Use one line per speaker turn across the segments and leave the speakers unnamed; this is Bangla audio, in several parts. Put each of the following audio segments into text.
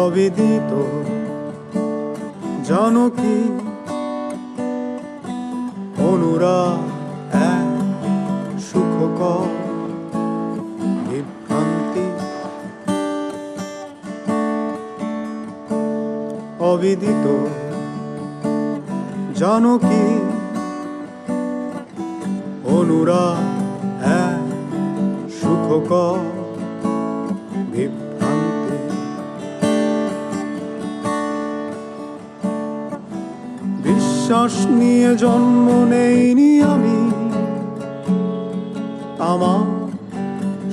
অবিদিত জানকী অনুরাগ এক সুখকর বিভ্রান্তি। অবিদিত জানকী অনুরাগ এক সুখকর বিভ্রান্তি। বিশ্বাস নিয়ে জন্ম নেইনি আমি, আমার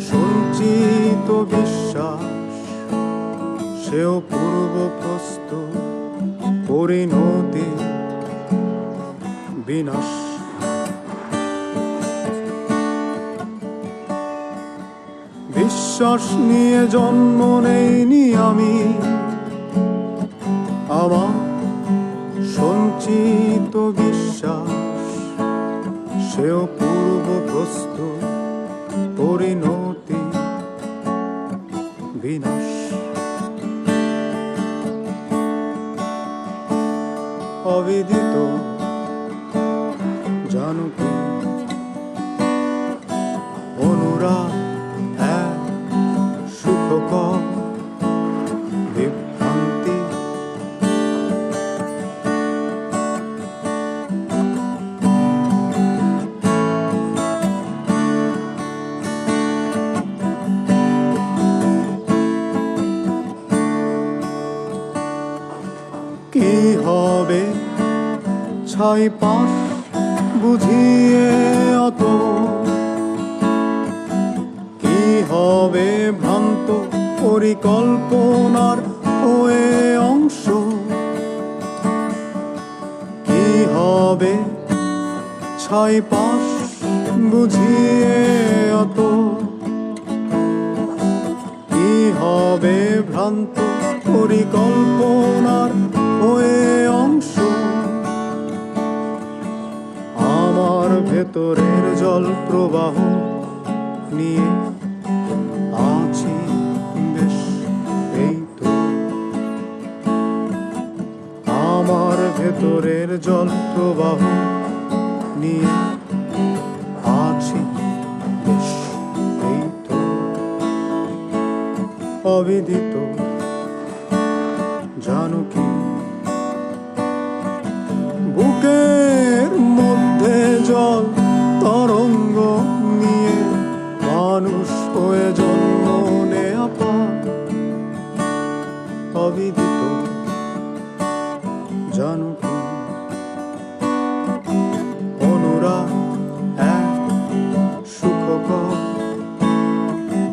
সঞ্চিত বিশ্বাস সেও পূর্বপ্রস্তুত পরিণতি বিনাশ। বিশ্বাস নিয়ে জন্ম নেইনি আমি, আমার সঞ্চিত বিশ্বাস সেও পূর্বপ্রস্তুত পরিণতি বিনাশ। অবিদিত জানকী অনুরাগ এক সুখকর বিভ্রান্তি। কি হবে ছাই পাশ বুঝিয়ে অত, কি হবে ভ্রান্ত পরিকল্পনার হয়ে অংশ, কি হবে ছাই পাশ বুঝিয়ে অত, কি হবে ভ্রান্ত পরিকল্পনার হয়ে অংশ। আমার ভেতরের জল প্রবাহ নিয়ে আছি বেশ এই তো, আমার ভেতরের জল প্রবাহ নিয়ে আছি বেশ এই তো। অবিদিত জানকী বুকের মধ্যে জল তরঙ্গ নিয়ে মানুষ হয়ে জন্ম নেয়া পায়। অবিদিত জানকী অনুরাগ এক সুখকর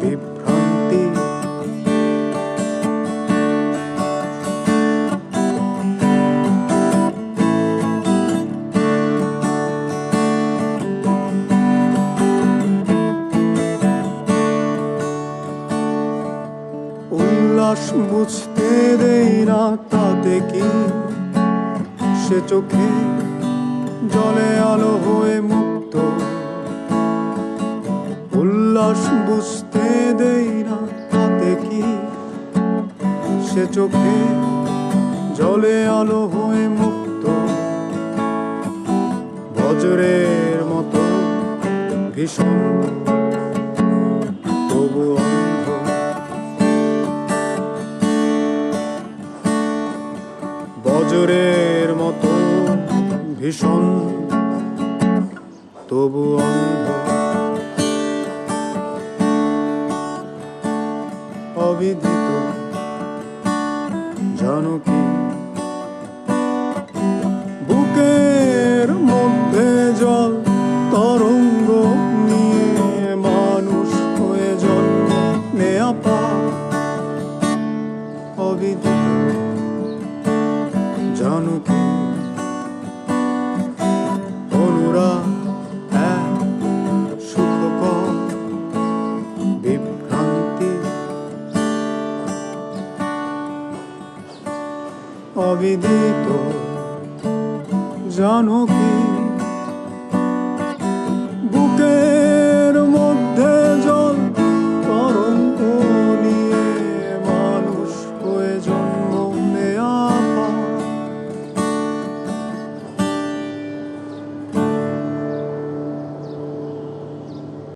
বিভ্রান্তি। উল্লাস বুঝতে দেই না তাতে কি, সে চোখে জলে আলো হয়ে মুক্ত। উল্লাস বুঝতে দেই না তাতে কি, সে চোখে জলে আলো হয়ে মুক্ত। বজ্রের মতো ভীষণ তবু অন্ধ, বজ্রের মতো ভীষণ তবু অন্ধ। অবিদিত জানকী বুকের মধ্যে জল তরঙ্গ নিয়ে মানুষ হয়ে জন্ম নেয়া পায়। অবিদিত জানকী অনুরাগ এক সুখকর বিভ্রান্তি। অবিদিত জানকী